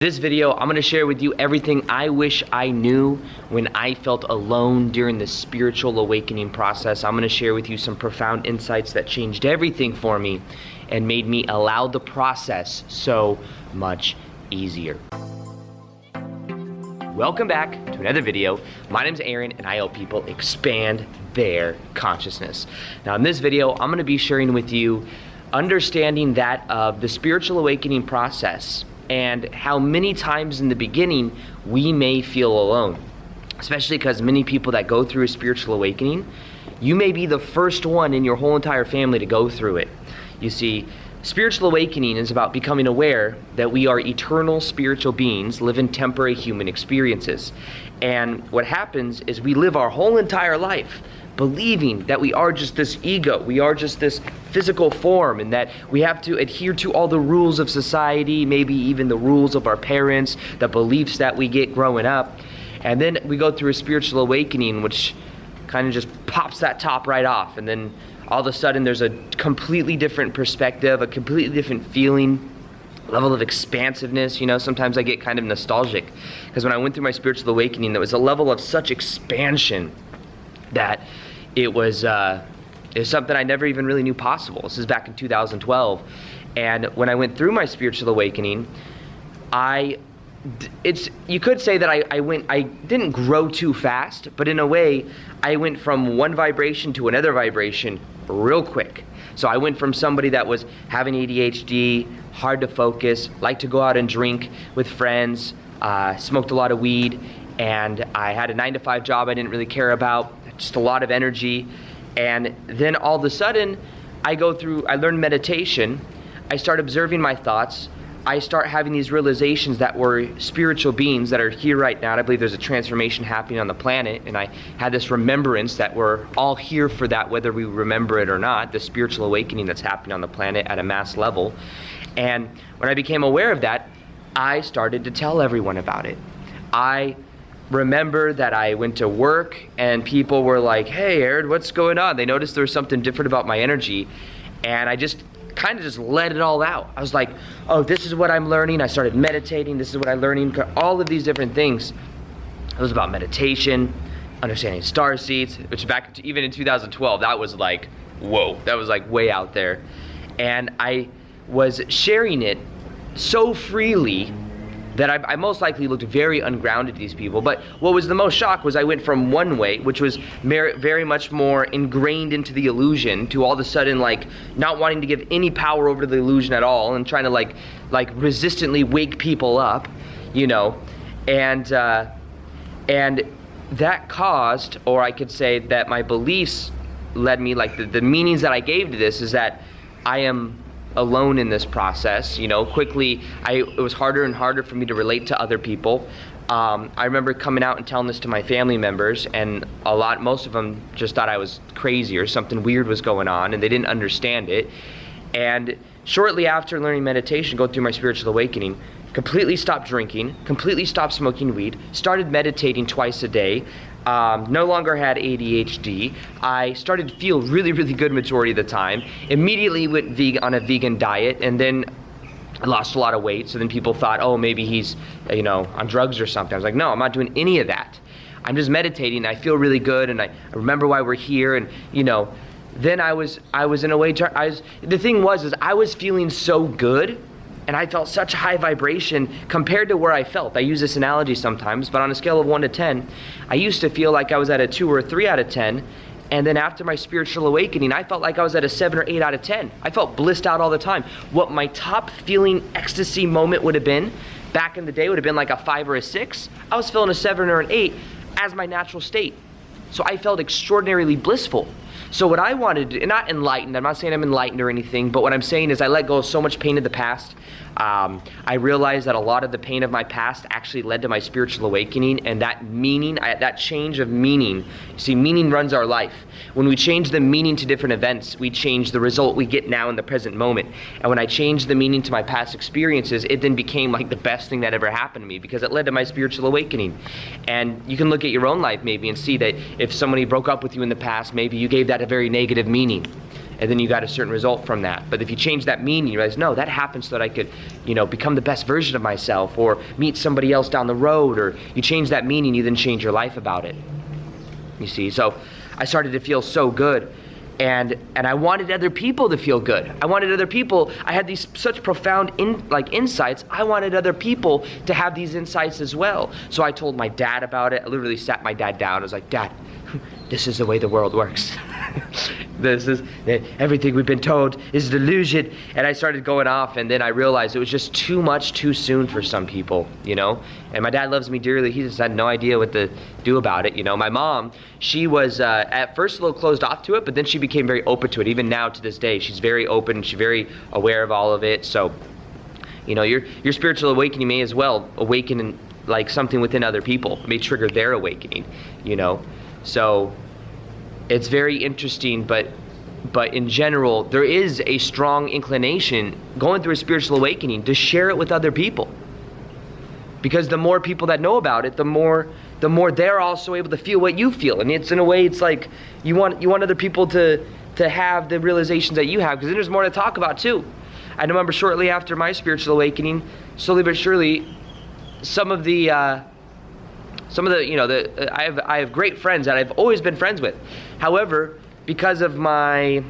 This video, I'm going to share with you everything I wish I knew when I felt alone during the spiritual awakening process. I'm going to share with you some profound insights that changed everything for me and made me allow the process so much easier. Welcome back to another video. My name's Aaron and I help people expand their consciousness. Now in this video, I'm going to be sharing with you understanding that of the spiritual awakening process and how many times in the beginning we may feel alone, especially because many people that go through a spiritual awakening, you may be the first one in your whole entire family to go through it. You see, spiritual awakening is about becoming aware that we are eternal spiritual beings living temporary human experiences. And what happens is we live our whole entire life believing that we are just this ego, we are just this physical form, and that we have to adhere to all the rules of society, maybe even the rules of our parents, the beliefs that we get growing up. And then we go through a spiritual awakening, which kind of just pops that top right off. And then all of a sudden there's a completely different perspective, a completely different feeling, level of expansiveness. You know, sometimes I get kind of nostalgic because when I went through my spiritual awakening, there was a level of such expansion that it was something I never even really knew possible. This is back in 2012. And when I went through my spiritual awakening, you could say that I didn't grow too fast, but in a way, I went from one vibration to another vibration real quick. So I went from somebody that was having ADHD, hard to focus, liked to go out and drink with friends, smoked a lot of weed, and I had a 9-to-5 job I didn't really care about, just a lot of energy. And then all of a sudden, I learned meditation, I start observing my thoughts, I start having these realizations that we're spiritual beings that are here right now. I believe there's a transformation happening on the planet, and I had this remembrance that we're all here for that, whether we remember it or not, the spiritual awakening that's happening on the planet at a mass level. And when I became aware of that, I started to tell everyone about it. I remember that I went to work and people were like, "Hey, Aaron, what's going on?" They noticed there was something different about my energy, and I just kind of just let it all out. I was like, "Oh, this is what I'm learning." I started meditating. This is what I'm learning. All of these different things. It was about meditation, understanding star seeds, which even in 2012, that was like, whoa, that was like way out there. And I was sharing it so freely that I most likely looked very ungrounded to these people. But what was the most shock was I went from one way, which was very much more ingrained into the illusion, to all of a sudden like not wanting to give any power over the illusion at all, and trying to like resistantly wake people up, you know. And that caused, or I could say that my beliefs led me, like the meanings that I gave to this is that I am alone in this process. You know, quickly it was harder and harder for me to relate to other people. I remember coming out and telling this to my family members, and most of them just thought I was crazy or something weird was going on, and they didn't understand it. And shortly after learning meditation, going through my spiritual awakening, completely stopped drinking, completely stopped smoking weed, started meditating twice a day, no longer had ADHD. I started to feel really, really good majority of the time. Immediately went on a vegan diet, and then I lost a lot of weight. So then people thought, oh, maybe he's, on drugs or something. I was like, no, I'm not doing any of that. I'm just meditating. I feel really good, and I remember why we're here. And then I was in a way. The thing was I was feeling so good. And I felt such a high vibration compared to where I felt. I use this analogy sometimes, but on a scale of 1 to 10, I used to feel like I was at a 2 or a 3 out of 10. And then after my spiritual awakening, I felt like I was at a 7 or 8 out of 10. I felt blissed out all the time. What my top feeling ecstasy moment would have been back in the day would have been like a 5 or a 6. I was feeling a 7 or an 8 as my natural state. So I felt extraordinarily blissful. So what I wanted, and not enlightened, I'm not saying I'm enlightened or anything, but what I'm saying is I let go of so much pain in the past. I realized that a lot of the pain of my past actually led to my spiritual awakening, and that meaning, that change of meaning, see, meaning runs our life. When we change the meaning to different events, we change the result we get now in the present moment. And when I changed the meaning to my past experiences, it then became like the best thing that ever happened to me, because it led to my spiritual awakening. And you can look at your own life maybe and see that if somebody broke up with you in the past, maybe you gave that a very negative meaning. and then you got a certain result from that. But if you change that meaning, you realize, no, that happened so that I could, become the best version of myself, or meet somebody else down the road, or you change that meaning, you then change your life about it. You see, so I started to feel so good. And I wanted other people to feel good. I wanted other people. I had these such profound insights. I wanted other people to have these insights as well. So I told my dad about it. I literally sat my dad down. I was like, Dad, this is the way the world works. This is everything we've been told is delusion. And I started going off, and then I realized it was just too much too soon for some people, And my dad loves me dearly. He just had no idea what to do about it. My mom, she was at first a little closed off to it, but then she became very open to it. Even now to this day, she's very open. She's very aware of all of it. So, your spiritual awakening may as well awaken like something within other people. It may trigger their awakening, So it's very interesting, but in general, there is a strong inclination going through a spiritual awakening to share it with other people. Because the more people that know about it, the more they're also able to feel what you feel. And it's in a way, it's like you want other people to have the realizations that you have, because then there's more to talk about too. I remember shortly after my spiritual awakening, slowly but surely, I have great friends that I've always been friends with. However, because of my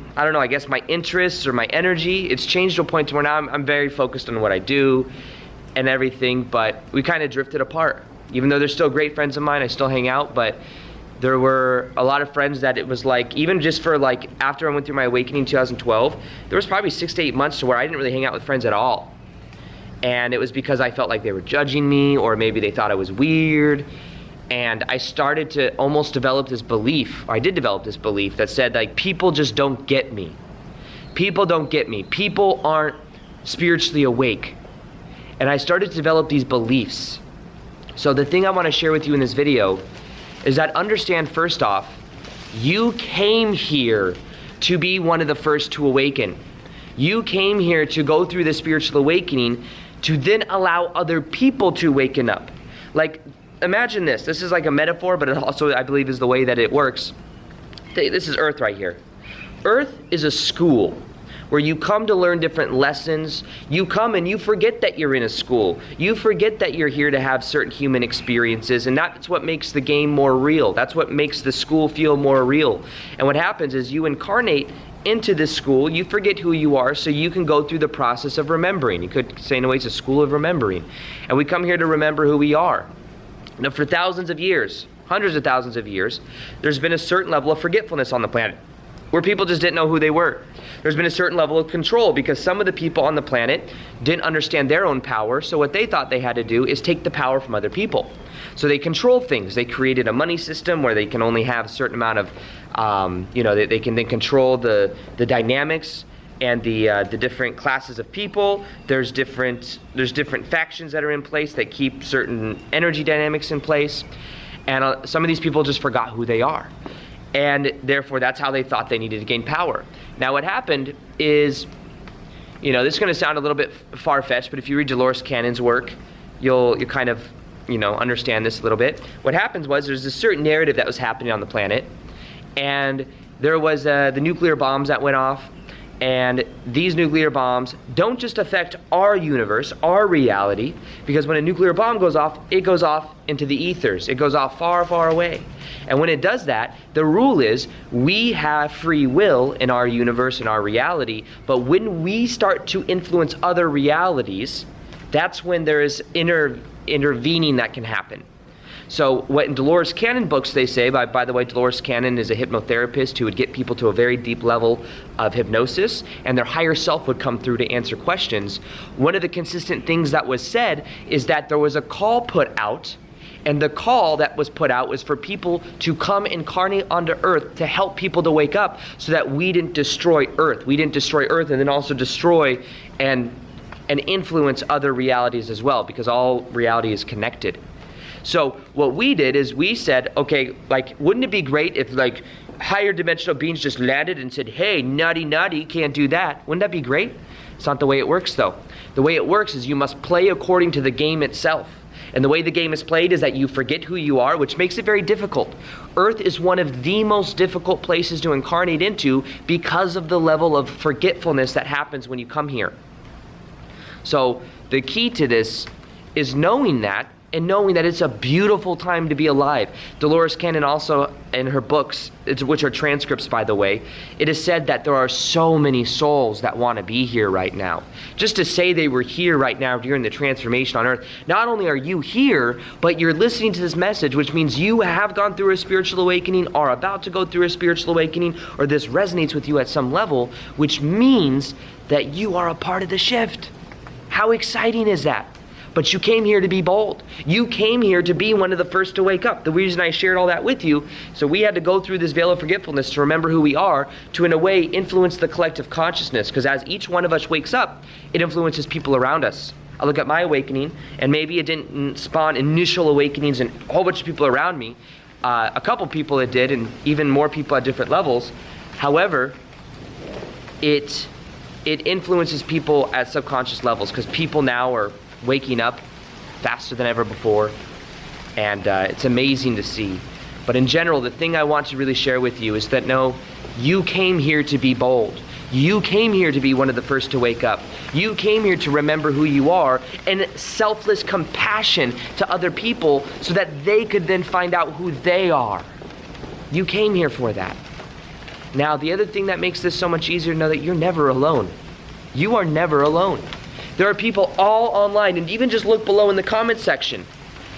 interests or my energy, it's changed to a point where now I'm very focused on what I do and everything, but we kind of drifted apart. Even though they're still great friends of mine, I still hang out, but there were a lot of friends that it was like, even just for like, after I went through my awakening in 2012, there was probably 6 to 8 months to where I didn't really hang out with friends at all. And it was because I felt like they were judging me, or maybe they thought I was weird. And I started to almost develop this belief, or I did develop this belief that said, like, people just don't get me. People don't get me. People aren't spiritually awake. And I started to develop these beliefs. So the thing I want to share with you in this video is that understand, first off, you came here to be one of the first to awaken. You came here to go through the spiritual awakening to then allow other people to waken up. Like, imagine this. This is like a metaphor, but it also, I believe, is the way that it works. This is Earth right here. Earth is a school where you come to learn different lessons. You come and you forget that you're in a school. You forget that you're here to have certain human experiences, and that's what makes the game more real. That's what makes the school feel more real. And what happens is you incarnate into this school, you forget who you are, so you can go through the process of remembering. You could say in a way it's a school of remembering. And we come here to remember who we are. Now, for thousands of years, hundreds of thousands of years, there's been a certain level of forgetfulness on the planet, where people just didn't know who they were. There's been a certain level of control because some of the people on the planet didn't understand their own power, so what they thought they had to do is take the power from other people. So they controlled things. They created a money system where they can only have a certain amount of, they can then control the dynamics and the different classes of people. There's different factions that are in place that keep certain energy dynamics in place. And some of these people just forgot who they are. And therefore, that's how they thought they needed to gain power. Now, what happened is, this is going to sound a little bit far-fetched, but if you read Dolores Cannon's work, you'll kind of, understand this a little bit. What happens was there's a certain narrative that was happening on the planet, and there was the nuclear bombs that went off, and these nuclear bombs don't just affect our universe, our reality, because when a nuclear bomb goes off, it goes off into the ethers. It goes off far, far away. And when it does that, the rule is we have free will in our universe and our reality, but when we start to influence other realities, that's when there is intervening that can happen. So what in Dolores Cannon books they say, by the way, Dolores Cannon is a hypnotherapist who would get people to a very deep level of hypnosis, and their higher self would come through to answer questions. One of the consistent things that was said is that there was a call put out, and the call that was put out was for people to come incarnate onto Earth to help people to wake up so that we didn't destroy Earth. We didn't destroy Earth and then also destroy and influence other realities as well, because all reality is connected. So what we did is we said, okay, wouldn't it be great if higher dimensional beings just landed and said, hey, naughty, can't do that? Wouldn't that be great? It's not the way it works, though. The way it works is you must play according to the game itself. And the way the game is played is that you forget who you are, which makes it very difficult. Earth is one of the most difficult places to incarnate into because of the level of forgetfulness that happens when you come here. So the key to this is knowing that, and knowing that it's a beautiful time to be alive. Dolores Cannon also, in her books, which are transcripts by the way, it is said that there are so many souls that want to be here right now. Just to say they were here right now during the transformation on earth, not only are you here, but you're listening to this message, which means you have gone through a spiritual awakening, are about to go through a spiritual awakening, or this resonates with you at some level, which means that you are a part of the shift. How exciting is that? But you came here to be bold. You came here to be one of the first to wake up. The reason I shared all that with you, so we had to go through this veil of forgetfulness to remember who we are, to in a way influence the collective consciousness, because as each one of us wakes up, it influences people around us. I look at my awakening, and maybe it didn't spawn initial awakenings in a whole bunch of people around me. A couple people it did, and even more people at different levels. However, it influences people at subconscious levels, because people now are waking up faster than ever before, and it's amazing to see. But in general, the thing I want to really share with you is that no, you came here to be bold. You came here to be one of the first to wake up. You came here to remember who you are, and selfless compassion to other people so that they could then find out who they are. You came here for that. Now, the other thing that makes this so much easier to know that you're never alone. You are never alone. There are people all online, and even just look below in the comment section.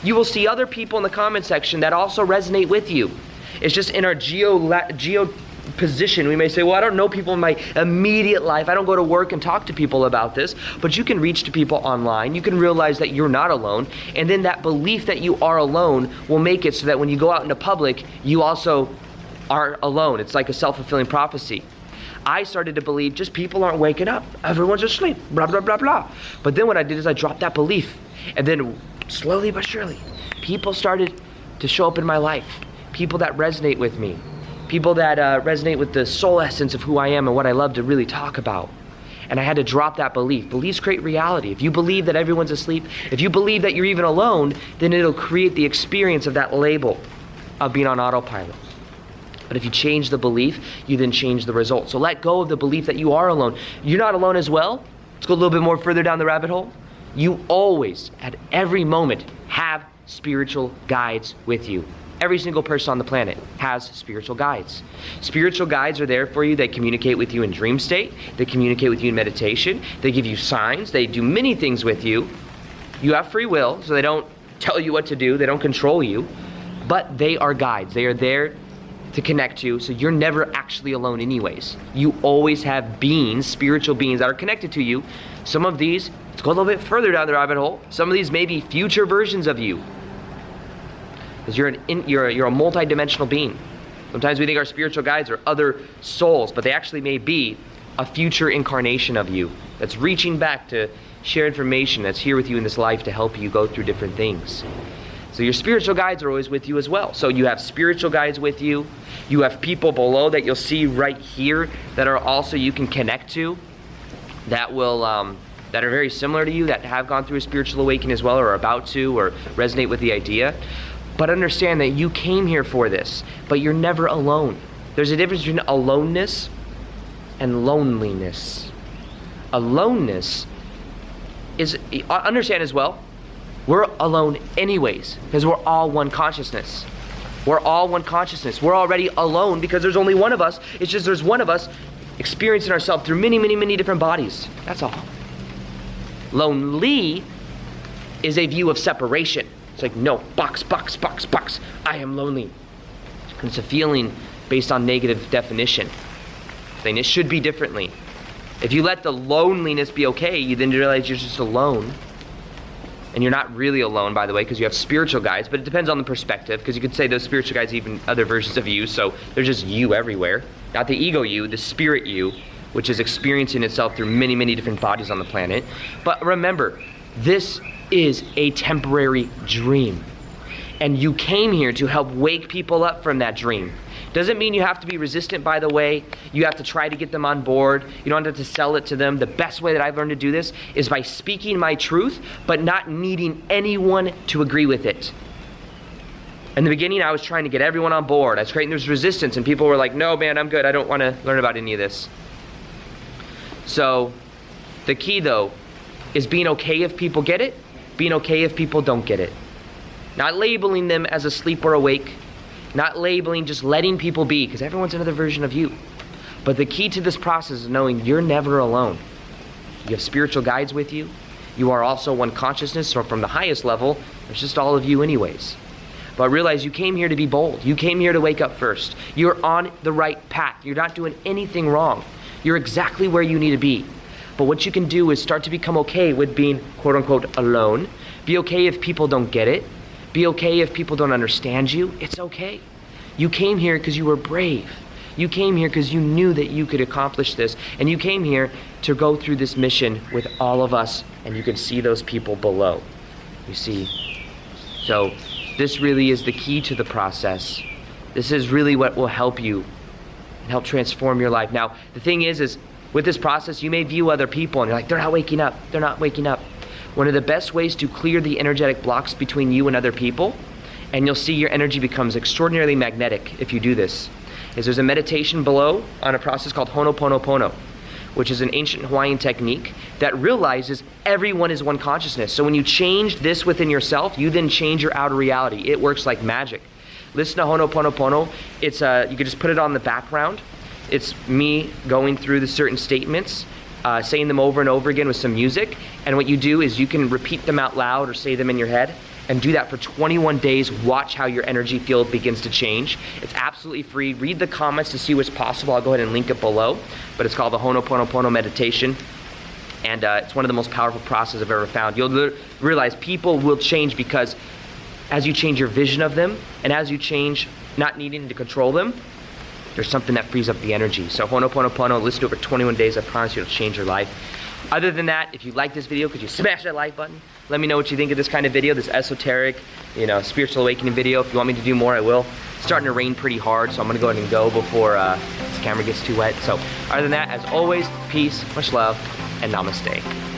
You will see other people in the comment section that also resonate with you. It's just in our geo position, we may say, well, I don't know people in my immediate life. I don't go to work and talk to people about this. But you can reach to people online. You can realize that you're not alone. And then that belief that you are alone will make it so that when you go out into public, you also aren't alone. It's like a self-fulfilling prophecy. I started to believe just people aren't waking up. Everyone's asleep, blah, blah, blah, blah. But then what I did is I dropped that belief. And then slowly but surely, people started to show up in my life. People that resonate with me. People that resonate with the soul essence of who I am and what I love to really talk about. And I had to drop that belief. Beliefs create reality. If you believe that everyone's asleep, if you believe that you're even alone, then it'll create the experience of that label of being on autopilot. But if you change the belief, you then change the result. So let go of the belief that you are alone. You're not alone as well. Let's go a little bit more further down the rabbit hole. You always, at every moment, have spiritual guides with you. Every single person on the planet has spiritual guides. Spiritual guides are there for you. They communicate with you in dream state. They communicate with you in meditation. They give you signs. They do many things with you. You have free will, so they don't tell you what to do. They don't control you. But they are guides. They are there to connect you, so you're never actually alone anyways. You always have beings, spiritual beings that are connected to you. Some of these, let's go a little bit further down the rabbit hole. Some of these may be future versions of you. Because you're a multi-dimensional being. Sometimes we think our spiritual guides are other souls, but they actually may be a future incarnation of you that's reaching back to share information that's here with you in this life to help you go through different things. So your spiritual guides are always with you as well. So you have spiritual guides with you. You have people below that you'll see right here that are also you can connect to, that will that are very similar to you, that have gone through a spiritual awakening as well, or are about to, or resonate with the idea. But understand that you came here for this, but you're never alone. There's a difference between aloneness and loneliness. Aloneness is, understand as well, we're alone anyways, because we're all one consciousness. We're all one consciousness. We're already alone because there's only one of us. It's just there's one of us experiencing ourselves through many, many, many different bodies. That's all. Lonely is a view of separation. It's like, no, box, box, box, box. I am lonely. And it's a feeling based on negative definition. Saying it should be differently. If you let the loneliness be okay, you then realize you're just alone. And you're not really alone, by the way, because you have spiritual guides, but it depends on the perspective, because you could say those spiritual guides are even other versions of you, so they're just you everywhere. Not the ego you, the spirit you, which is experiencing itself through many, many different bodies on the planet. But remember, this is a temporary dream. And you came here to help wake people up from that dream, Doesn't mean you have to be resistant, by the way. You have to try to get them on board. You don't have to sell it to them. The best way that I've learned to do this is by speaking my truth, but not needing anyone to agree with it. In the beginning, I was trying to get everyone on board. I was creating this resistance, and people were like, no, man, I'm good. I don't want to learn about any of this. So the key, though, is being okay if people get it, being okay if people don't get it. Not labeling them as asleep or awake, not labeling, just letting people be, because everyone's another version of you. But the key to this process is knowing you're never alone. You have spiritual guides with you. You are also one consciousness, so from the highest level, there's just all of you anyways. But realize you came here to be bold. You came here to wake up first. You're on the right path. You're not doing anything wrong. You're exactly where you need to be. But what you can do is start to become okay with being, quote unquote, alone. Be okay if people don't get it. Be okay if people don't understand you. It's okay. You came here because you were brave. You came here because you knew that you could accomplish this. And you came here to go through this mission with all of us. And you can see those people below. You see? So this really is the key to the process. This is really what will help you and help transform your life. Now, the thing is with this process, you may view other people and you're like, they're not waking up. They're not waking up. One of the best ways to clear the energetic blocks between you and other people, and you'll see your energy becomes extraordinarily magnetic if you do this, is there's a meditation below on a process called Ho'oponopono, which is an ancient Hawaiian technique that realizes everyone is one consciousness. So when you change this within yourself, you then change your outer reality. It works like magic. Listen to Ho'oponopono. It's you can just put it on the background. It's me going through the certain statements, saying them over and over again with some music. And what you do is you can repeat them out loud or say them in your head, and do that for 21 days. Watch how your energy field begins to change. It's absolutely free. Read the comments to see what's possible. I'll go ahead and link it below. But it's called the Ho'oponopono meditation. And it's one of the most powerful processes I've ever found. You'll realize people will change because as you change your vision of them, and as you change not needing to control them, there's something that frees up the energy. So Ho'oponopono, listen to it for 21 days. I promise you it'll change your life. Other than that, if you like this video, could you smash that like button? Let me know what you think of this kind of video, this esoteric, spiritual awakening video. If you want me to do more, I will. It's starting to rain pretty hard, so I'm gonna go ahead and go before this camera gets too wet. So other than that, as always, peace, much love, and namaste.